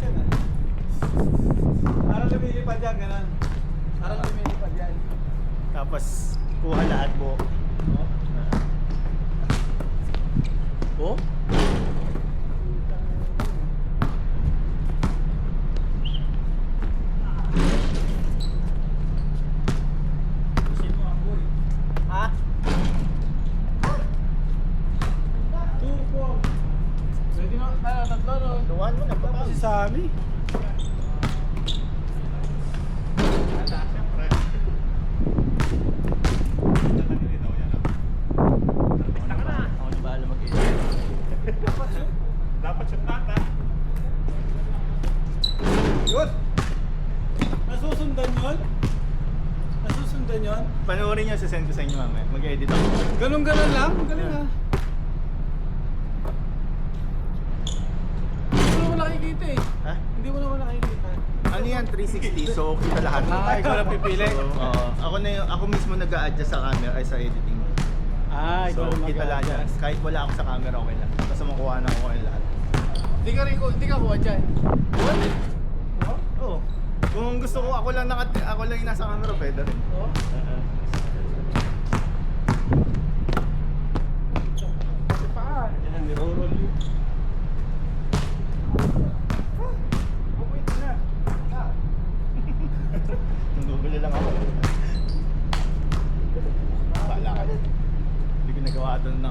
yan ah. Parang lumilipad yan, ganun. Parang lumilipad yan. Tapos, kuha lahat po. Oh? Ha? 2-4. Pwede na, tatlo no? Luwan mo na pa. Si Sammy. Ako na bahala mag-edit. Dapat siya tata. Yun! Nasusundan yun? Nasusundan yun? Panoorin nyo, sasend ko sa inyo mamaya. Mag-edit ako. Ganun-ganun lang? Galing ah. Hindi mo naman nakikita eh. Ha? Hindi mo naman nakikita. Ano yan? 360, so kita lahat. Ah, ikaw lang pipili? Oo. Ako mismo nag-a-adjust sa camera ay sa editing. Ah, So kita lahat yan. Kahit wala ako sa camera, okay lang. Basta makuha na ako kayo lahat. Hindi ka kuha dyan. What? Oo. Kung gusto ko, ako lang yung nasa camera, pwede rin. Oo. Kasi paa. Yan, niro-roll yun. Wait na. Nagugula lang ako. Bahala ka. Hindi ko nagawa doon na